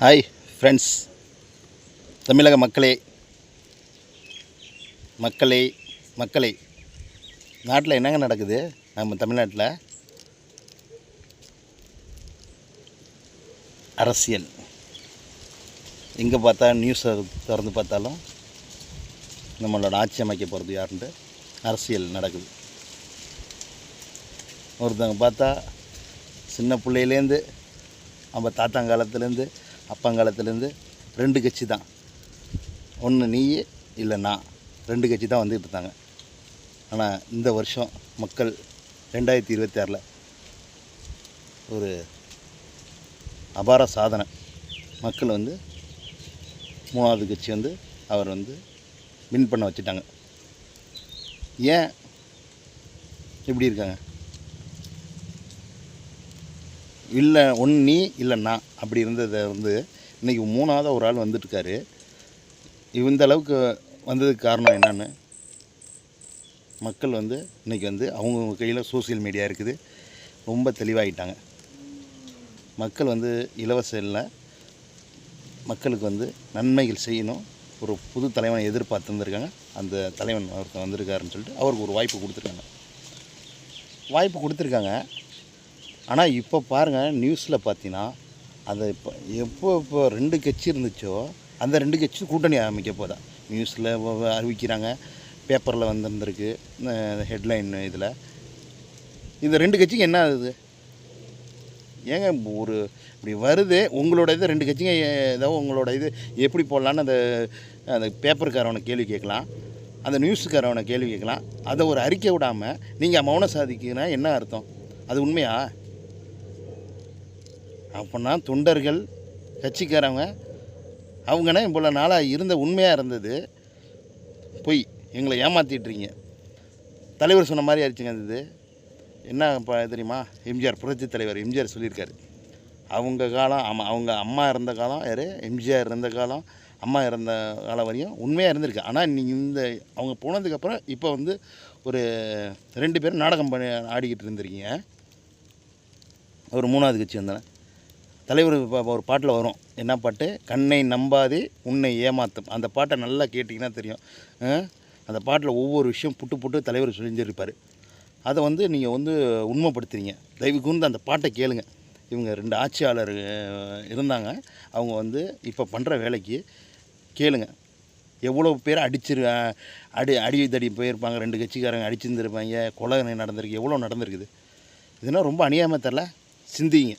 Hi friends, தமிழக மக்களே மக்களே மக்களே நாட்டில் என்னங்க நடக்குது? நம்ம தமிழ்நாட்டில் அரசியல் எங்கே பார்த்தா நியூஸை திறந்து பார்த்தாலும் நம்மளோட ஆட்சி அமைக்க போகிறது யாருன்ட்டு அரசியல் நடக்குது. ஒருத்தவங்க பார்த்தா சின்ன பிள்ளையிலேருந்து நம்ம தாத்தாங்காலத்துலேருந்து அப்பாங்காலத்துலேருந்து 2 கட்சி தான், ஒன்று நீ இல்லை நான், 2 கட்சி தான் வந்துட்டு இருந்தாங்க. ஆனால் இந்த வருஷம் மக்கள் 2026 ஒரு அபார சாதனை. மக்கள் 3வது கட்சி அவர் வின் பண்ண வச்சுட்டாங்க. ஏன் இப்படி இருக்காங்க? இல்லை ஒன்று நீ இல்லை நான் அப்படி இருந்ததை இன்றைக்கி 3வது ஒரு ஆள் வந்துட்டுருக்காரு. இந்த அளவுக்கு வந்ததுக்கு காரணம் என்னன்னு மக்கள் இன்றைக்கி அவங்கவுங்க கையில் சோசியல் மீடியா இருக்குது, ரொம்ப தெளிவாகிட்டாங்க. மக்கள் இலவசம் இல்லை, மக்களுக்கு நன்மைகள் செய்யணும். ஒரு புது தலைவனை எதிர்பார்த்து வந்திருக்காங்க. அந்த தலைவன் ஒருத்தன் வந்திருக்காருன்னு சொல்லிட்டு அவருக்கு ஒரு வாய்ப்பு கொடுத்துருக்காங்க. ஆனால் இப்போ பாருங்கள், நியூஸில் பார்த்தீங்கன்னா அதை இப்போ 2 கட்சி இருந்துச்சோ அந்த 2 கட்சி கூட்டணி அமைக்க போதா நியூஸில் அறிவிக்கிறாங்க. பேப்பரில் வந்திருக்கு ஹெட்லைன். இதில் இந்த 2 கட்சிக்கு என்ன ஆகுது? ஏங்க ஒரு இப்படி வருது உங்களோட 2 கட்சிங்க ஏதோ உங்களோட எப்படி போடலான்னு அந்த பேப்பருக்காரவனை கேள்வி கேட்கலாம், அந்த நியூஸுக்காரவனை கேள்வி கேட்கலாம். அதை ஒரு அறிக்கை விடாமல் நீங்கள் மௌன சாதிக்கிறனா என்ன அர்த்தம்? அது உண்மையா? அப்படின்னா தொண்டர்கள் கட்சிக்காரவங்க அவங்கன்னா இவ்வளோ நாளாக இருந்த உண்மையாக இருந்தது பொய், எங்களை ஏமாற்றிட்டுருங்க. தலைவர் சொன்ன மாதிரி ஆயிடுச்சுங்க. அது என்ன தெரியுமா? எம்ஜிஆர், புரட்சி தலைவர் எம்ஜிஆர் சொல்லியிருக்காரு. அவங்க காலம் அவங்க அம்மா இருந்த காலம் யார்? எம்ஜிஆர் இருந்த காலம், அம்மா இருந்த காலம் வரையும் உண்மையாக இருந்திருக்கு. ஆனால் நீங்கள் அவங்க போனதுக்கப்புறம் இப்போ ஒரு 2 பேரும் நாடகம் பண்ணி ஆடிக்கிட்டு இருந்திருக்கீங்க. ஒரு 3வது கட்சி வந்தேன். தலைவர் ஒரு பாட்டில் வரும், என்ன பாட்டு? கண்ணை நம்பாதே உன்னை ஏமாத்தும். அந்த பாட்டை நல்லா கேட்டிங்கன்னா தெரியும். அந்த பாட்டில் ஒவ்வொரு விஷயம் புட்டு தலைவர் செஞ்சிருப்பார். அதை நீங்கள் உண்மைப்படுத்துறீங்க. தயவு கூர்ந்து அந்த பாட்டை கேளுங்க. இவங்க 2 ஆட்சியாளர் இருந்தாங்க. அவங்க இப்போ பண்ணுற வேலைக்கு கேளுங்க. எவ்வளோ பேர் அடி தடி போயிருப்பாங்க. 2 கட்சிக்காரங்க அடிச்சிருந்துருப்பாங்க. கொலை நடந்திருக்கு, எவ்வளோ நடந்திருக்குது. இதெல்லாம் ரொம்ப அநியாயமாக தெரில. சிந்திங்க.